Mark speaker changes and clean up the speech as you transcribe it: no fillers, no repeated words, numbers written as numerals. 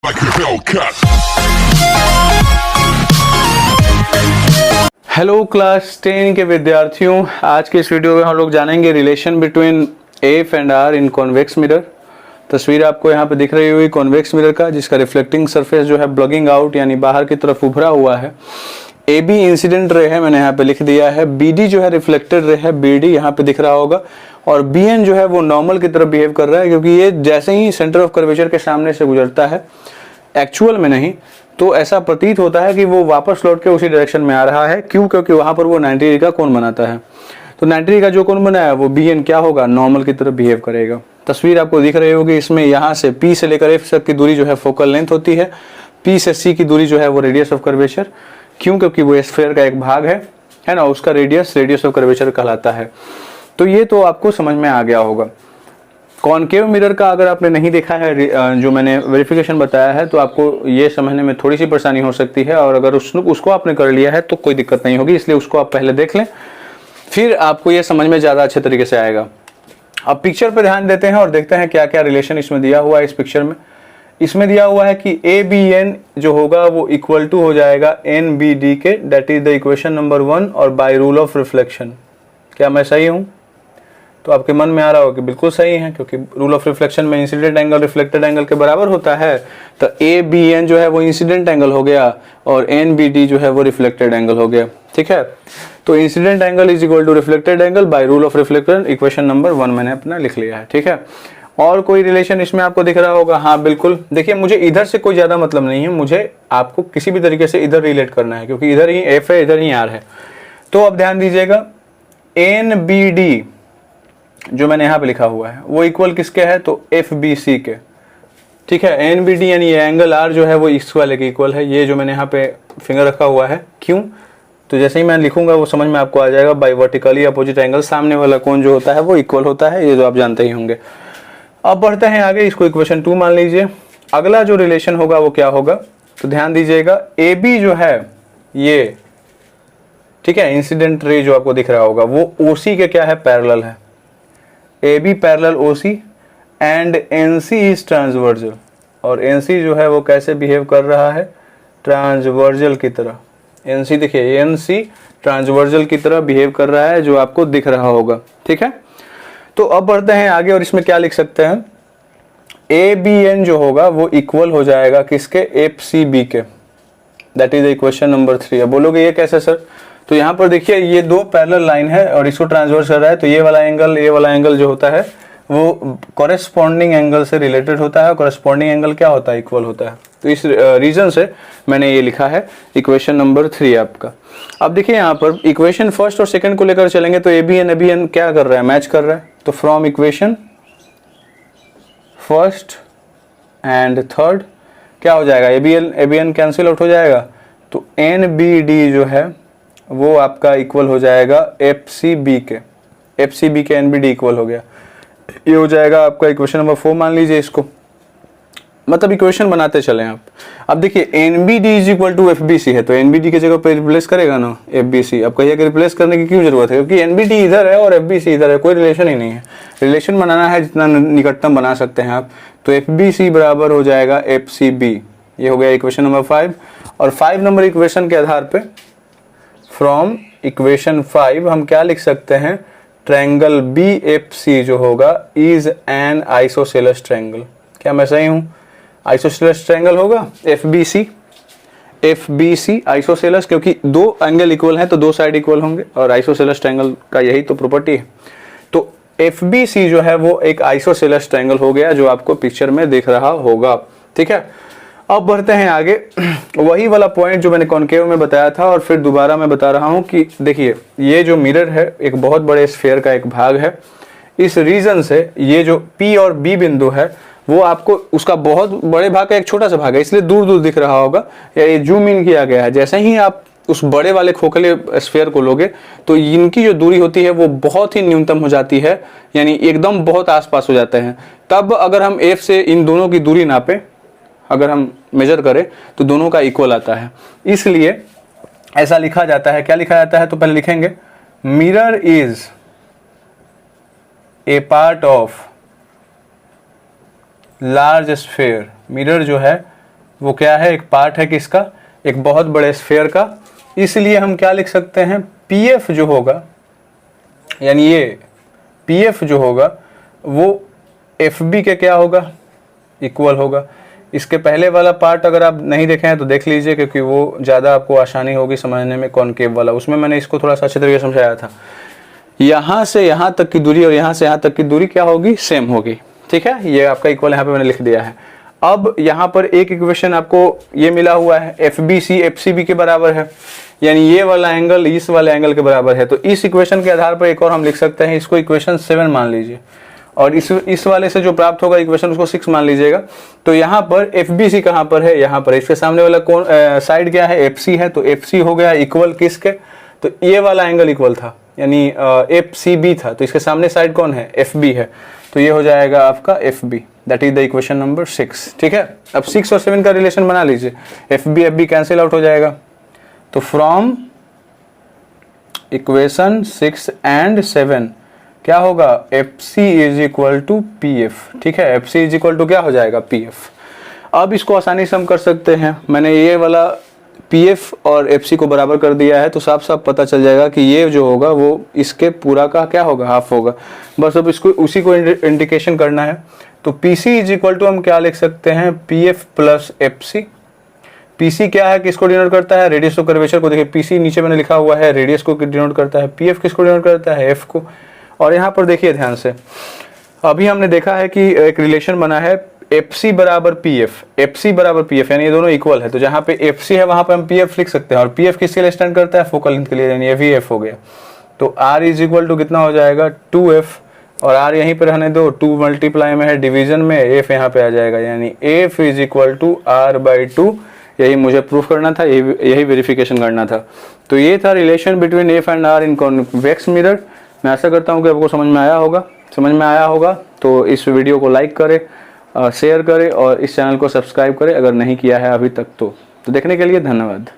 Speaker 1: like a Hellcat.
Speaker 2: Hello class 10 के विद्यार्थियों, आज के इस वीडियो में हम लोग जानेंगे relation between F and R in convex mirror. तस्वीर आपको यहाँ पे दिख रही हुई कॉन्वेक्स मिरर का, जिसका रिफ्लेक्टिंग सरफेस जो है ब्लगिंग आउट यानी बाहर की तरफ उभरा हुआ है। ए बी इंसिडेंट रे है, मैंने यहाँ पे लिख दिया है। बी डी जो है रिफ्लेक्टेड रे है, बी डी यहाँ पे दिख रहा होगा। और बी एन जो है वो नॉर्मल की तरफ बिहेव कर रहा है, क्योंकि ये जैसे ही सेंटर ऑफ कर्वेचर के सामने से गुजरता है, एक्चुअल में नहीं तो ऐसा प्रतीत होता है कि वो वापस लौट के उसी डायरेक्शन में आ रहा है। क्यों? क्योंकि वहां पर वो 90 डिग्री का कोण बनाता है। तो 90 डिग्री का जो कोण बना है वो बी एन क्या होगा, नॉर्मल की तरफ बिहेव करेगा। तस्वीर आपको दिख रही होगी, इसमें यहाँ से पी से लेकर एफ तक की दूरी जो है फोकल लेंथ होती है। पी से सी की दूरी जो है वो रेडियस ऑफ कर्वेचर। क्यों? क्योंकि वो स्फीयर का एक भाग है ना, उसका रेडियस ऑफ कर्वेचर कहलाता है। तो ये तो आपको समझ में आ गया होगा। कॉनकेव मिरर का अगर आपने नहीं देखा है, जो मैंने वेरिफिकेशन बताया है, तो आपको ये समझने में थोड़ी सी परेशानी हो सकती है। और अगर उसको आपने कर लिया है तो कोई दिक्कत नहीं होगी, इसलिए उसको आप पहले देख लें, फिर आपको ये समझ में ज़्यादा अच्छे तरीके से आएगा। अब पिक्चर पर ध्यान देते हैं और देखते हैं क्या क्या रिलेशन इसमें दिया हुआ है। इस पिक्चर में इसमें दिया हुआ है कि ए बी एन जो होगा वो इक्वल टू हो जाएगा एन बी डी के, that is the equation number 1, और बाय रूल ऑफ रिफ्लेक्शन। क्या मैं सही हूँ? तो आपके मन में आ रहा होगा कि बिल्कुल सही है, क्योंकि रूल ऑफ रिफ्लेक्शन में इंसिडेंट एंगल रिफ्लेक्टेड एंगल के बराबर होता है। तो ए बी एन जो है वो इंसिडेंट एंगल हो गया और एन बी डी जो है वो रिफ्लेक्टेड एंगल हो गया। ठीक है, तो incident angle is equal to reflected angle by rule of reflection, equation number 1 मैंने अपना लिख लिया है। ठीक है, और कोई रिलेशन इसमें आपको दिख रहा होगा? हाँ बिल्कुल। देखिए, मुझे इधर से कोई ज्यादा मतलब नहीं है, मुझे आपको किसी भी तरीके से इधर रिलेट करना है, क्योंकि इधर ही एफ है, इधर ही आर है। तो अब ध्यान दीजिएगा, एन बी डी जो मैंने यहाँ पे लिखा हुआ है वो इक्वल किसके है? तो एफ बी सी के। ठीक है, एन बी डी यानी ये एंगल आर जो है वो इस वाले के इक्वल है। ये जो मैंने यहाँ पे फिंगर रखा हुआ है, क्यों? तो जैसे ही मैं लिखूंगा वो समझ में आपको आ जाएगा। बाई वर्टिकली अपोजिट एंगल, सामने वाला कोण जो होता है वो इक्वल होता है, ये जो आप जानते ही होंगे। अब बढ़ते हैं आगे, इसको इक्वेशन 2 मान लीजिए। अगला जो रिलेशन होगा वो क्या होगा? तो ध्यान दीजिएगा, ए बी जो है ये, ठीक है, इंसिडेंट रे जो आपको दिख रहा होगा वो ओ सी के क्या है? पैरेलल है। A B parallel O C and N C is transversal. और एन सी जो है वो कैसे बिहेव कर रहा है? ट्रांसवर्जल की तरह। एन सी देखिए, एन सी ट्रांसवर्जल की तरह बिहेव कर रहा है, जो आपको दिख रहा होगा। ठीक है, तो अब बढ़ते हैं आगे और इसमें क्या लिख सकते हैं? ए बी एन जो होगा वो इक्वल हो जाएगा किसके? एफ सी बी के, दैट इज इक्वेशन नंबर 3। अब बोलोगे ये कैसे सर? तो यहाँ पर देखिए, ये दो पैरेलल लाइन है और इसको ट्रांसवर्स कर रहा है, तो ये वाला एंगल जो होता है वो कॉरेस्पॉन्डिंग एंगल से रिलेटेड होता है। कॉरेस्पॉन्डिंग एंगल क्या होता है? इक्वल होता है। तो इस रीजन से मैंने ये लिखा है इक्वेशन नंबर 3 आपका। अब देखिए यहाँ पर इक्वेशन फर्स्ट और सेकंड को लेकर चलेंगे, तो ए बी एन क्या कर रहा है? मैच कर रहा है। तो from equation first and third क्या हो जाएगा? A B N cancel out हो जाएगा, तो एन बी डी जो है वो आपका इक्वल हो जाएगा एफ सी बी के। एफ सी बी के एन बी डी इक्वल हो गया। ये हो जाएगा आपका इक्वेशन नंबर 4 मान लीजिए इसको, मतलब इक्वेशन बनाते चलें आप। अब देखिए, N B D is equal to F B C है, तो एन बी डी की जगह पे रिप्लेस करेगा ना एफ बी सी। अब कहिए कि रिप्लेस करने की क्यों जरूरत है? क्योंकि एन बी डी इधर है और एफ बी सी इधर है, कोई रिलेशन ही नहीं है। रिलेशन बनाना है जितना निकटतम बना सकते हैं आप। तो एफ बी सी बराबर हो जाएगा एफ सी बी। ये हो गया इक्वेशन नंबर 5। और 5 नंबर इक्वेशन के आधार पे, फ्रॉम इक्वेशन 5 हम क्या लिख सकते हैं? ट्रायंगल बी एफ सी जो होगा इज एन आइसोसेलेस ट्रायंगल। क्या मैं सही हूं? आइसोसेलेस ट्रायंगल होगा एफ बी सी आइसोसेलेस, क्योंकि दो एंगल इक्वल हैं तो दो साइड इक्वल होंगे, और आइसोसेलेस ट्रायंगल का यही तो प्रॉपर्टी है। तो एफ बी सी जो है वो एक आइसोसेलेस ट्रायंगल हो गया, जो आपको पिक्चर में दिख रहा होगा। ठीक है, अब बढ़ते हैं आगे। वही वाला पॉइंट जो मैंने कॉनकेव में बताया था, और फिर दोबारा मैं बता रहा हूं कि देखिए, ये जो मिरर है एक बहुत बड़े स्फीयर का एक भाग है। इस रीजन से ये जो P और B बिंदु है वो आपको उसका बहुत बड़े भाग का एक छोटा सा भाग है, इसलिए दूर दूर दिख रहा होगा, या ये जूम इन किया गया है। जैसे ही आप उस बड़े वाले खोखले स्फीयर को लोगे तो इनकी जो दूरी होती है वो बहुत ही न्यूनतम हो जाती है, यानी एकदम बहुत आसपास हो जाते हैं। तब अगर हम F से इन दोनों की दूरी नापें, अगर हम मेजर करें, तो दोनों का इक्वल आता है। इसलिए ऐसा लिखा जाता है। क्या लिखा जाता है? तो पहले लिखेंगे, mirror is a part of large sphere. Mirror जो है वो क्या है, एक पार्ट है किसका, एक बहुत बड़े स्फीयर का। इसलिए हम क्या लिख सकते हैं, PF जो होगा, यानी ये PF जो होगा वो FB के क्या होगा, इक्वल होगा। इसके पहले वाला पार्ट अगर आप नहीं देखे हैं तो देख लीजिए, क्योंकि वो ज़्यादा आपको आसानी होगी समझने में। कॉनकेव वाला उसमें मैंने इसको थोड़ा सा अच्छे तरीके से समझाया था। यहाँ से यहाँ तक की दूरी और यहाँ से यहाँ तक की दूरी क्या होगी, सेम होगी, ठीक है। ये आपका इक्वल यहाँ पे मैंने लिख दिया है। अब यहाँ पर एक इक्वेशन आपको ये मिला हुआ है, FBC FCB के बराबर है, यानी ये वाला एंगल इस वाले एंगल के बराबर है। तो इस इक्वेशन के आधार पर एक और हम लिख सकते हैं, इसको इक्वेशन 7 मान लीजिए, और इस वाले से जो प्राप्त होगा इक्वेशन उसको 6 मान लीजिएगा। तो यहाँ पर FBC कहाँ पर है, यहाँ पर। इसके सामने वाला कौन साइड क्या है, FC है, तो FC हो गया इक्वल किसके, तो ये वाला एंगल इक्वल था, यानी FCB था। तो इसके सामने साइड कौन है, FB है, तो ये हो जाएगा आपका FB। That is the equation number 6, ठीक है। अब 6 और 7 का रिलेशन बना लीजिए, FB कैंसिल आउट हो जाएगा। तो फ्रॉम इक्वेशन 6 एंड 7 क्या होगा, FC is equal to PF, ठीक है। FC इज इक्वल टू क्या हो जाएगा, PF। अब इसको आसानी से हम कर सकते हैं, मैंने ये वाला PF और FC को बराबर कर दिया है, तो साफ साफ पता चल जाएगा कि ये जो होगा वो इसके पूरा का क्या होगा, हाफ होगा। बस अब इसको उसी को इंडिकेशन करना है। तो PC इज इक्वल टू हम क्या लिख सकते हैं, PF प्लस FC। PC क्या है, किसको डिनोट करता है, रेडियस ऑफ कर्वेचर को। देखिए PC नीचे मैंने लिखा हुआ है, रेडियस को डिनोट करता है। PF किसको डिनोट करता है, F को। और यहाँ पर देखिए ध्यान से, अभी हमने देखा है कि एक रिलेशन बना है FC बराबर PF, FC बराबर PF, यानी ये दोनों इक्वल है। तो जहाँ पे FC है वहाँ पे हम PF लिख सकते हैं, और PF किसके लिए स्टैंड करता है, फोकल लेंथ के लिए, यानी ये भी F हो गया। तो R इज इक्वल टू कितना हो जाएगा, 2F, और R यहीं पे रहने दो, 2 मल्टीप्लाई में है डिवीजन में, F यहाँ पे आ जाएगा, यानी F is equal to R/2। यही मुझे प्रूफ करना था, यही वेरिफिकेशन करना था। तो ये था relation between F and R in convex mirror. मैं आशा करता हूँ कि आपको समझ में आया होगा। तो इस वीडियो को लाइक करें, शेयर करें और इस चैनल को सब्सक्राइब करें अगर नहीं किया है अभी तक। तो देखने के लिए धन्यवाद।